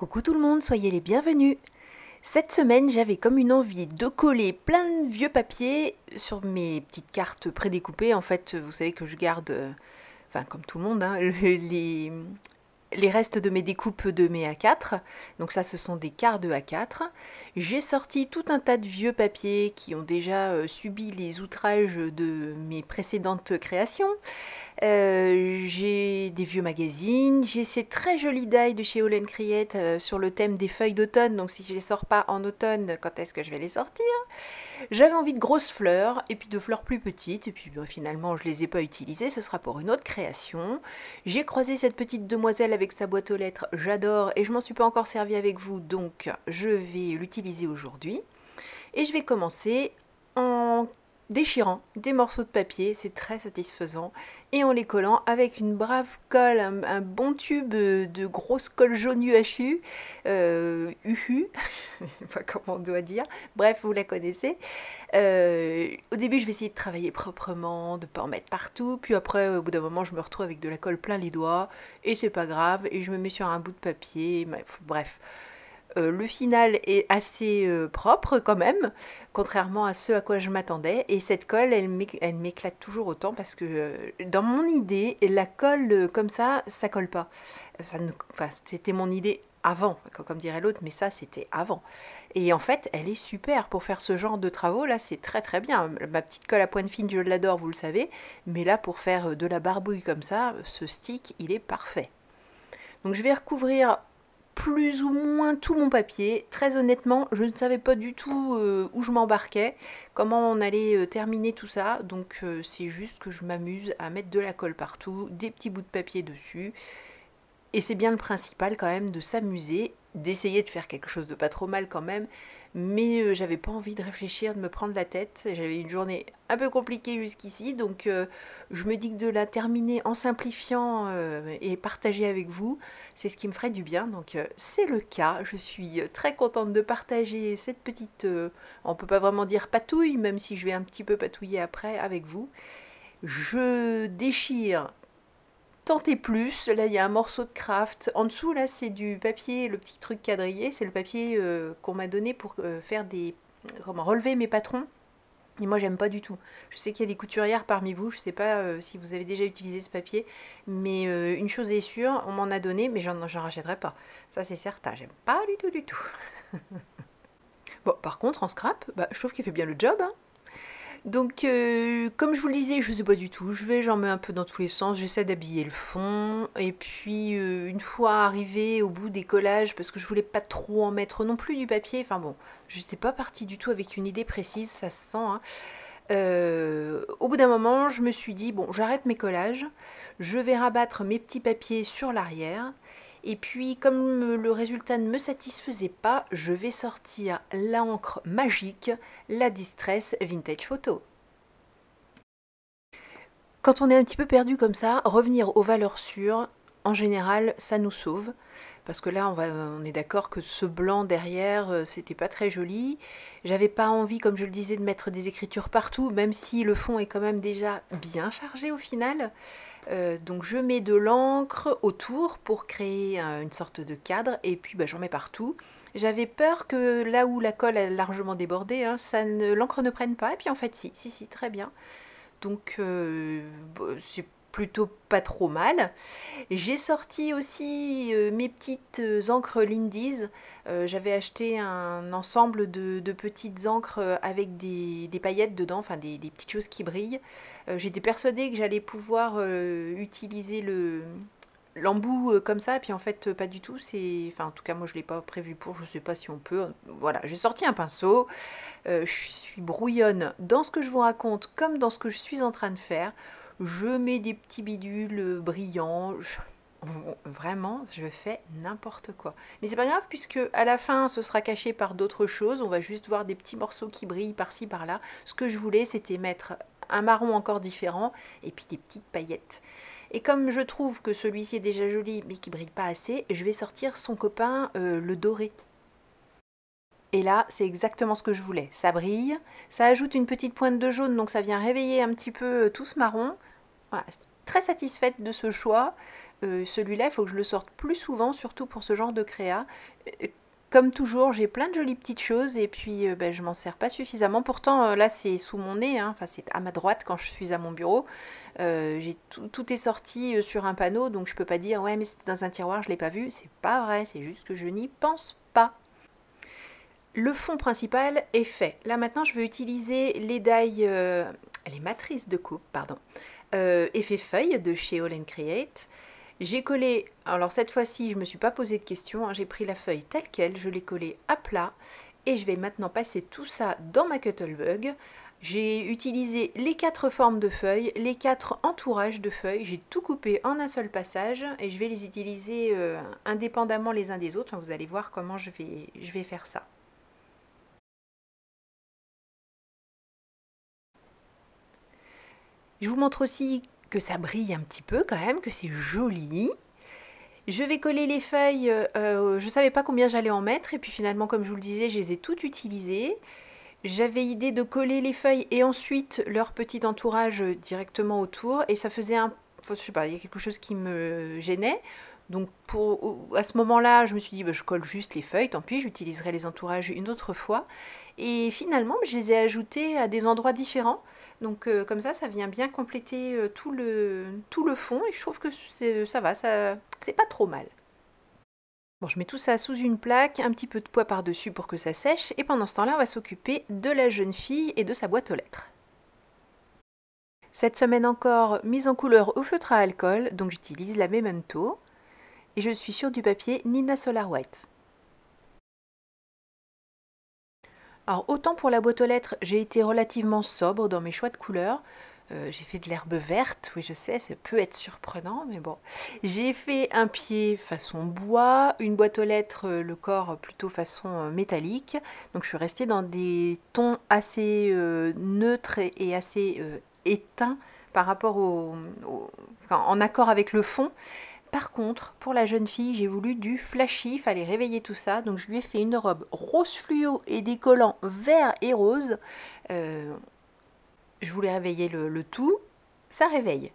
Coucou tout le monde, soyez les bienvenus. Cette semaine, j'avais comme une envie de coller plein de vieux papiers sur mes petites cartes prédécoupées. En fait, vous savez que je garde, enfin comme tout le monde, hein, les restes de mes découpes de mes A4. Donc ça, ce sont des cartes de A4. J'ai sorti tout un tas de vieux papiers qui ont déjà subi les outrages de mes précédentes créations. J'ai des vieux magazines, j'ai ces très jolis die de chez All & Create sur le thème des feuilles d'automne, donc si je les sors pas en automne, quand est-ce que je vais les sortir? J'avais envie de grosses fleurs, et puis de fleurs plus petites, et puis finalement je les ai pas utilisées, ce sera pour une autre création. J'ai croisé cette petite demoiselle avec sa boîte aux lettres, j'adore, et je m'en suis pas encore servi avec vous, donc je vais l'utiliser aujourd'hui. Et je vais commencer en déchirant des morceaux de papier, c'est très satisfaisant, et en les collant avec une brave colle, un bon tube de grosse colle jaune UHU, UHU, je sais pas comment on doit dire, bref, vous la connaissez. Au début, je vais essayer de travailler proprement, de ne pas en mettre partout, puis après, au bout d'un moment, je me retrouve avec de la colle plein les doigts, et c'est pas grave, et je me mets sur un bout de papier, bref. Le final est assez propre quand même, contrairement à ce à quoi je m'attendais. Et cette colle, elle m'éclate toujours autant parce que dans mon idée, la colle comme ça colle pas. Enfin, c'était mon idée avant, comme dirait l'autre, mais ça c'était avant. Et en fait, elle est super pour faire ce genre de travaux, là c'est très très bien. Ma petite colle à pointe fine, je l'adore, vous le savez, mais là pour faire de la barbouille comme ça, ce stick, il est parfait. Donc je vais recouvrir plus ou moins tout mon papier. Très honnêtement, je ne savais pas du tout où je m'embarquais, comment on allait terminer tout ça. Donc c'est juste que je m'amuse à mettre de la colle partout, des petits bouts de papier dessus. Et c'est bien le principal quand même de s'amuser, d'essayer de faire quelque chose de pas trop mal quand même. Mais j'avais pas envie de réfléchir, de me prendre la tête. J'avais une journée un peu compliquée jusqu'ici, donc je me dis que de la terminer en simplifiant et partager avec vous, c'est ce qui me ferait du bien. Donc c'est le cas. Je suis très contente de partager cette petite, on peut pas vraiment dire patouille, même si je vais un petit peu patouiller après avec vous. Je déchire tant et plus. Là, il y a un morceau de craft. En dessous, là, c'est du papier, le petit truc quadrillé. C'est le papier qu'on m'a donné pour faire des... Comment relever mes patrons. Et moi, j'aime pas du tout. Je sais qu'il y a des couturières parmi vous. Je sais pas si vous avez déjà utilisé ce papier. Mais une chose est sûre, on m'en a donné, mais j'en rachèterai pas. Ça, c'est certain. J'aime pas du tout, du tout. Bon, par contre, en scrap, bah, je trouve qu'il fait bien le job, hein. Donc, comme je vous le disais, je ne sais pas du tout. J'en mets un peu dans tous les sens. J'essaie d'habiller le fond. Et puis, une fois arrivée au bout des collages, parce que je voulais pas trop en mettre non plus du papier. Enfin bon, je n'étais pas partie du tout avec une idée précise, ça se sent, hein. Au bout d'un moment, je me suis dit, bon, j'arrête mes collages. Je vais rabattre mes petits papiers sur l'arrière. Et puis, comme le résultat ne me satisfaisait pas, je vais sortir l'encre magique, la Distress Vintage Photo. Quand on est un petit peu perdu comme ça, revenir aux valeurs sûres, en général, ça nous sauve. Parce que là, on est d'accord que ce blanc derrière, c'était pas très joli. J'avais pas envie, comme je le disais, de mettre des écritures partout, même si le fond est quand même déjà bien chargé au final. Donc je mets de l'encre autour pour créer une sorte de cadre, et puis j'en mets partout. J'avais peur que là où la colle a largement débordé, hein, l'encre ne prenne pas, et puis en fait si, très bien. Donc c'est plutôt pas trop mal. J'ai sorti aussi mes petites encres Lindy's. J'avais acheté un ensemble de petites encres avec des paillettes dedans, enfin des petites choses qui brillent. J'étais persuadée que j'allais pouvoir utiliser l'embout comme ça, et puis en fait pas du tout. Enfin en tout cas moi je l'ai pas prévu pour, je sais pas si on peut. Voilà, j'ai sorti un pinceau. Je suis brouillonne dans ce que je vous raconte comme dans ce que je suis en train de faire. Je mets des petits bidules brillants. Vraiment, je fais n'importe quoi. Mais c'est pas grave puisque à la fin, ce sera caché par d'autres choses. On va juste voir des petits morceaux qui brillent par-ci, par-là. Ce que je voulais, c'était mettre un marron encore différent et puis des petites paillettes. Et comme je trouve que celui-ci est déjà joli mais qui brille pas assez, je vais sortir son copain, le doré. Et là, c'est exactement ce que je voulais. Ça brille, ça ajoute une petite pointe de jaune, donc ça vient réveiller un petit peu tout ce marron. Voilà, très satisfaite de ce choix. Celui-là, il faut que je le sorte plus souvent, surtout pour ce genre de créa. Comme toujours, j'ai plein de jolies petites choses et puis je m'en sers pas suffisamment. Pourtant, là, c'est sous mon nez, hein. Enfin, c'est à ma droite quand je suis à mon bureau. Tout est sorti sur un panneau, donc je peux pas dire ouais, mais c'était dans un tiroir, je l'ai pas vu. C'est pas vrai, c'est juste que je n'y pense pas. Le fond principal est fait. Là maintenant, je vais utiliser les les matrices de coupe, pardon, effet feuille de chez All & Create. J'ai collé, alors cette fois-ci, je ne me suis pas posé de questions, hein, j'ai pris la feuille telle quelle, je l'ai collée à plat et je vais maintenant passer tout ça dans ma Cuttlebug. J'ai utilisé les 4 formes de feuilles, les 4 entourages de feuilles, j'ai tout coupé en un seul passage et je vais les utiliser indépendamment les uns des autres. Vous allez voir comment je vais faire ça. Je vous montre aussi que ça brille un petit peu quand même, que c'est joli. Je vais coller les feuilles, je ne savais pas combien j'allais en mettre et puis finalement comme je vous le disais, je les ai toutes utilisées. J'avais idée de coller les feuilles et ensuite leur petit entourage directement autour et ça faisait je sais pas, il y a quelque chose qui me gênait. Donc à ce moment-là, je me suis dit je colle juste les feuilles, tant pis, j'utiliserai les entourages une autre fois. Et finalement, je les ai ajoutés à des endroits différents. Donc comme ça vient bien compléter tout le fond et je trouve que ça va, c'est pas trop mal. Bon, je mets tout ça sous une plaque, un petit peu de poids par-dessus pour que ça sèche et pendant ce temps-là, on va s'occuper de la jeune fille et de sa boîte aux lettres. Cette semaine encore, mise en couleur au feutre à alcool, donc j'utilise la Memento et je suis sur du papier Nina Solar White. Alors autant pour la boîte aux lettres, j'ai été relativement sobre dans mes choix de couleurs. J'ai fait de l'herbe verte, oui je sais, ça peut être surprenant, mais bon. J'ai fait un pied façon bois, une boîte aux lettres, le corps plutôt façon métallique. Donc je suis restée dans des tons assez neutres et assez éteints par rapport en accord avec le fond. Par contre, pour la jeune fille, j'ai voulu du flashy, il fallait réveiller tout ça. Donc je lui ai fait une robe rose fluo et des collants vert et rose. Je voulais réveiller le tout, ça réveille.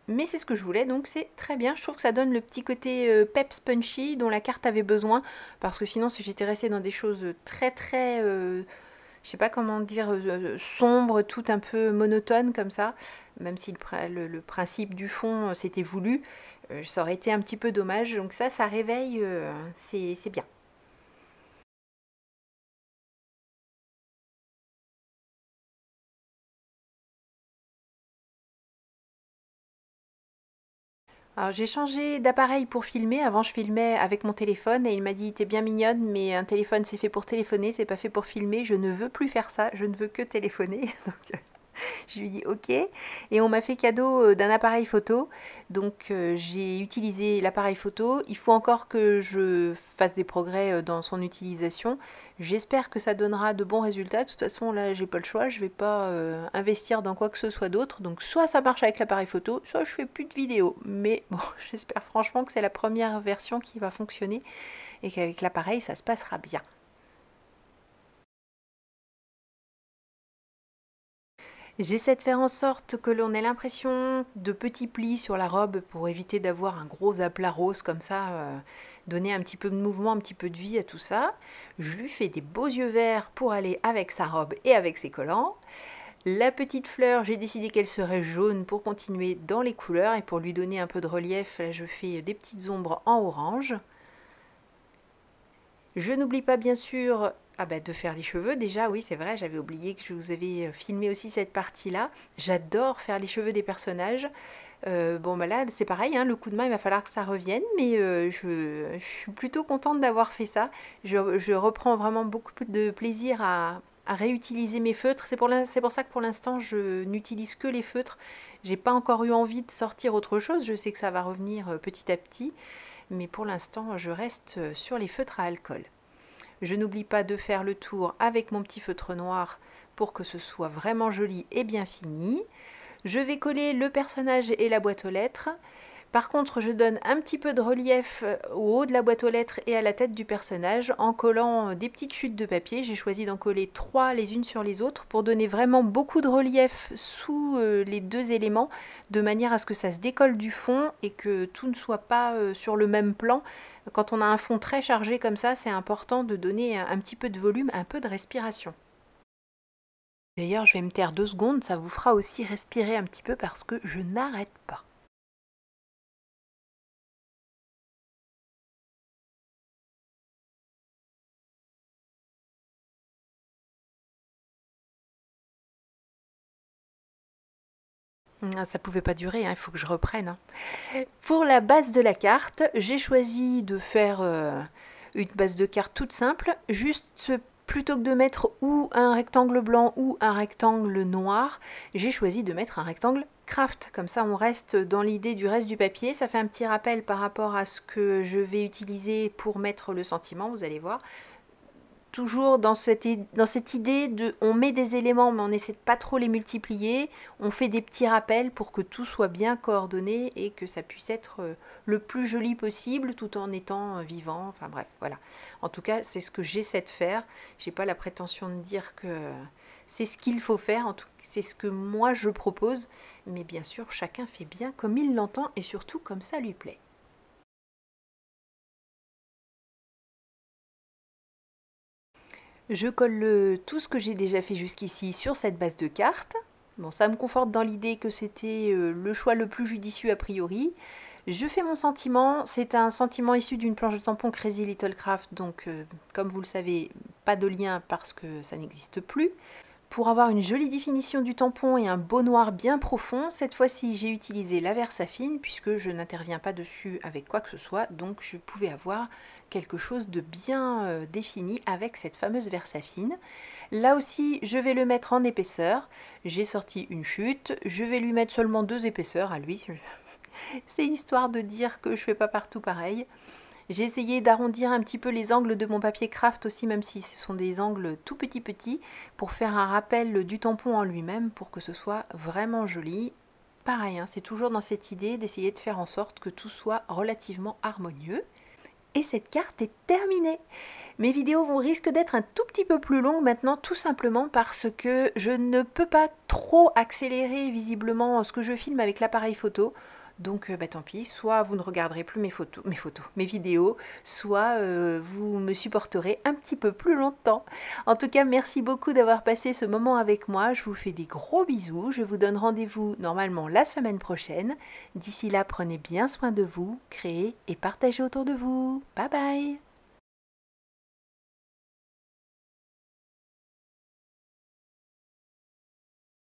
Mais c'est ce que je voulais, donc c'est très bien. Je trouve que ça donne le petit côté peps punchy dont la carte avait besoin. Parce que sinon, si j'étais restée dans des choses très je sais pas comment dire, sombre, tout un peu monotone comme ça, même si le principe du fond c'était voulu, ça aurait été un petit peu dommage. Donc ça réveille, c'est bien. Alors j'ai changé d'appareil pour filmer. Avant je filmais avec mon téléphone et il m'a dit t'es bien mignonne mais un téléphone c'est fait pour téléphoner, c'est pas fait pour filmer. Je ne veux plus faire ça, je ne veux que téléphoner. Donc, je lui dis ok et on m'a fait cadeau d'un appareil photo. Donc j'ai utilisé l'appareil photo. Il faut encore que je fasse des progrès dans son utilisation. J'espère que ça donnera de bons résultats. De toute façon là j'ai pas le choix, je vais pas investir dans quoi que ce soit d'autre. Donc soit ça marche avec l'appareil photo, soit je fais plus de vidéos. Mais bon, j'espère franchement que c'est la première version qui va fonctionner et qu'avec l'appareil ça se passera bien. J'essaie de faire en sorte que l'on ait l'impression de petits plis sur la robe pour éviter d'avoir un gros aplat rose comme ça, donner un petit peu de mouvement, un petit peu de vie à tout ça. Je lui fais des beaux yeux verts pour aller avec sa robe et avec ses collants. La petite fleur, j'ai décidé qu'elle serait jaune pour continuer dans les couleurs et pour lui donner un peu de relief, là, je fais des petites ombres en orange. Je n'oublie pas bien sûr de faire les cheveux. Déjà, oui, c'est vrai, j'avais oublié que je vous avais filmé aussi cette partie-là. J'adore faire les cheveux des personnages. Bon, là, c'est pareil, hein, le coup de main, il va falloir que ça revienne, mais je suis plutôt contente d'avoir fait ça. Je reprends vraiment beaucoup de plaisir à réutiliser mes feutres. C'est pour ça que pour l'instant, je n'utilise que les feutres. J'ai pas encore eu envie de sortir autre chose. Je sais que ça va revenir petit à petit. Mais pour l'instant, je reste sur les feutres à alcool. Je n'oublie pas de faire le tour avec mon petit feutre noir pour que ce soit vraiment joli et bien fini. Je vais coller le personnage et la boîte aux lettres. Par contre, je donne un petit peu de relief au haut de la boîte aux lettres et à la tête du personnage en collant des petites chutes de papier. J'ai choisi d'en coller 3 les unes sur les autres pour donner vraiment beaucoup de relief sous les 2 éléments, de manière à ce que ça se décolle du fond et que tout ne soit pas sur le même plan. Quand on a un fond très chargé comme ça, c'est important de donner un petit peu de volume, un peu de respiration. D'ailleurs, je vais me taire 2 secondes, ça vous fera aussi respirer un petit peu parce que je n'arrête pas. Ah, ça pouvait pas durer, hein, il faut que je reprenne. Pour la base de la carte, j'ai choisi de faire une base de carte toute simple, juste plutôt que de mettre ou un rectangle blanc ou un rectangle noir, j'ai choisi de mettre un rectangle craft. Comme ça, on reste dans l'idée du reste du papier. Ça fait un petit rappel par rapport à ce que je vais utiliser pour mettre le sentiment, vous allez voir. Toujours dans cette idée de on met des éléments mais on essaie de pas trop les multiplier, on fait des petits rappels pour que tout soit bien coordonné et que ça puisse être le plus joli possible tout en étant vivant, enfin bref, voilà. En tout cas, c'est ce que j'essaie de faire. J'ai pas la prétention de dire que c'est ce qu'il faut faire, en tout cas, c'est ce que moi je propose, mais bien sûr, chacun fait bien comme il l'entend et surtout comme ça lui plaît. Je colle tout ce que j'ai déjà fait jusqu'ici sur cette base de cartes. Bon, ça me conforte dans l'idée que c'était le choix le plus judicieux a priori. Je fais mon sentiment, c'est un sentiment issu d'une planche de tampon Crazy Little Craft, donc comme vous le savez, pas de lien parce que ça n'existe plus. Pour avoir une jolie définition du tampon et un beau noir bien profond, cette fois-ci j'ai utilisé la Versafine puisque je n'interviens pas dessus avec quoi que ce soit, donc je pouvais avoir quelque chose de bien défini avec cette fameuse Versafine. Là aussi, je vais le mettre en épaisseur. J'ai sorti une chute, je vais lui mettre seulement 2 épaisseurs à lui. C'est histoire de dire que je fais pas partout pareil. J'ai essayé d'arrondir un petit peu les angles de mon papier craft aussi, même si ce sont des angles tout petits, pour faire un rappel du tampon en lui-même, pour que ce soit vraiment joli. Pareil, hein, c'est toujours dans cette idée d'essayer de faire en sorte que tout soit relativement harmonieux. Et cette carte est terminée. Mes vidéos risquent d'être un tout petit peu plus longues maintenant, tout simplement parce que je ne peux pas trop accélérer visiblement ce que je filme avec l'appareil photo. Donc tant pis, soit vous ne regarderez plus mes vidéos, soit vous me supporterez un petit peu plus longtemps. En tout cas, merci beaucoup d'avoir passé ce moment avec moi. Je vous fais des gros bisous. Je vous donne rendez-vous normalement la semaine prochaine. D'ici là, prenez bien soin de vous, créez et partagez autour de vous. Bye bye!